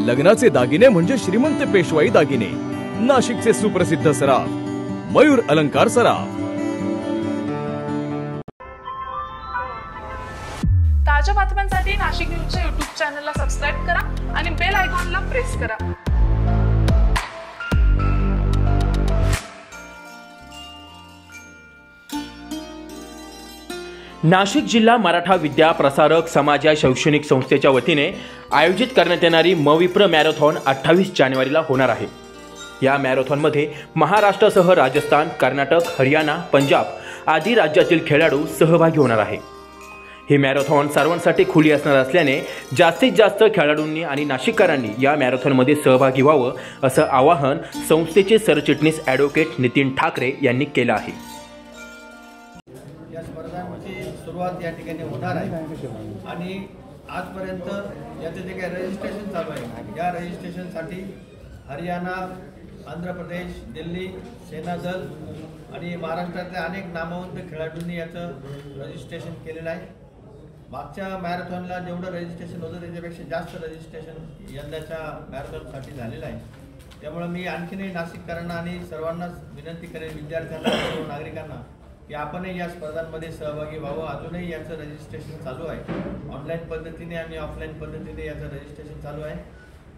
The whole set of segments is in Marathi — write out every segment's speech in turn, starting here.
लग्नाचे दागिने म्हणजे श्रीमंत पेशवाई दागिने, नाशिकचे सुप्रसिद्ध सराफ मयूर अलंकार सराफ। ताज्या बातम्यांसाठी नाशिक न्यूजच्या YouTube चॅनलला सबस्क्राइब करा आणि बेल आयकॉनला प्रेस करा। नाशिक जिल्हा मराठा विद्या प्रसारक समाज या शैक्षणिक संस्थेच्या वतीने आयोजित करण्यात येणारी मविप्र मॅरेथॉन 28 जानेवारीला होणार आहे। या मॅरेथॉनमध्ये महाराष्ट्रासह राजस्थान, कर्नाटक, हरियाणा, पंजाब आदी राज्यातील खेळाडू सहभागी होणार आहे। ही मॅरेथॉन सर्वांसाठी खुली असणार असल्याने जास्तीत जास्त खेळाडूंनी आणि नाशिककरांनी या मॅरेथॉनमध्ये सहभागी व्हावं असं आवाहन संस्थेचे सरचिटणीस ॲडव्होकेट नितीन ठाकरे यांनी केलं आहे। या स्पर्धांची सुरुवात या ठिकाणी होणार आहे आणि आजपर्यंत याचे जे काही रजिस्ट्रेशन चालू आहे, या रजिस्ट्रेशनसाठी हरियाणा, आंध्र प्रदेश, दिल्ली, सेना दल आणि महाराष्ट्रातल्या अनेक नामवंत खेळाडूंनी याचं रजिस्ट्रेशन केलेलं आहे। मागच्या मॅरेथॉनला जेवढं रजिस्ट्रेशन होतं त्याच्यापेक्षा जास्त रजिस्ट्रेशन यंदाच्या मॅरेथॉनसाठी झालेलं आहे। त्यामुळे मी आणखीनही नाशिककरांना आणि सर्वांनाच विनंती करेन, विद्यार्थ्यांना, सर्व नागरिकांना, की आपणही या स्पर्धांमध्ये सहभागी व्हावं। अजूनही याचं रजिस्ट्रेशन चालू आहे, ऑनलाईन पद्धतीने आणि ऑफलाईन पद्धतीने याचं रजिस्ट्रेशन चालू आहे।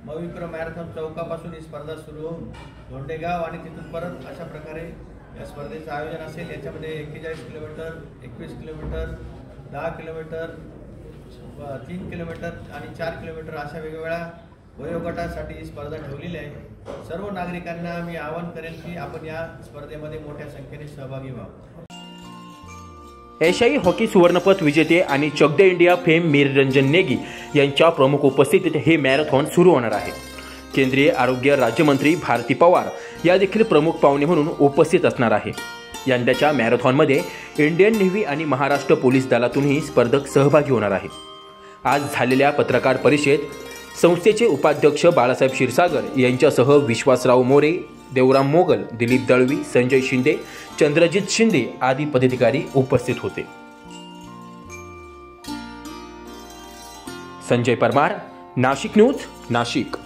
मविप्र मॅरेथॉन चौकापासून ही स्पर्धा सुरू होऊन धोंडेगाव आणि तिथून परत अशा प्रकारे या स्पर्धेचं आयोजन असेल। याच्यामध्ये 41 किलोमीटर, 21 किलोमीटर, 10 किलोमीटर, 3 किलोमीटर आणि 4 किलोमीटर अशा वेगवेगळ्या वयोगटासाठी ही स्पर्धा ठेवलेली आहे। सर्व नागरिकांना मी आवाहन करेन की आपण या स्पर्धेमध्ये मोठ्या संख्येने सहभागी व्हावं। एशियाई हॉकी सुवर्णपदक विजेते आणि चक द इंडिया फेम मीररंजन नेगी यांच्या प्रमुख उपस्थितीत हे मॅरेथॉन सुरू होणार आहे। केंद्रीय आरोग्य राज्यमंत्री भारती पवार या देखील प्रमुख पाहुणे म्हणून उपस्थित असणार आहे। यंदाच्या मॅरेथॉनमध्ये इंडियन नेव्ही आणि महाराष्ट्र पोलीस दलातूनही स्पर्धक सहभागी होणार आहे। आज झालेल्या पत्रकार परिषदेत संस्थेचे उपाध्यक्ष बाळासाहेब क्षीरसागर यांच्यासह विश्वासराव मोरे, देवराम मोगल, दिलीप दळवी, संजय शिंदे, चंद्रजित शिंदे आदी पदाधिकारी उपस्थित होते। संजय परमार, नाशिक न्यूज, नाशिक।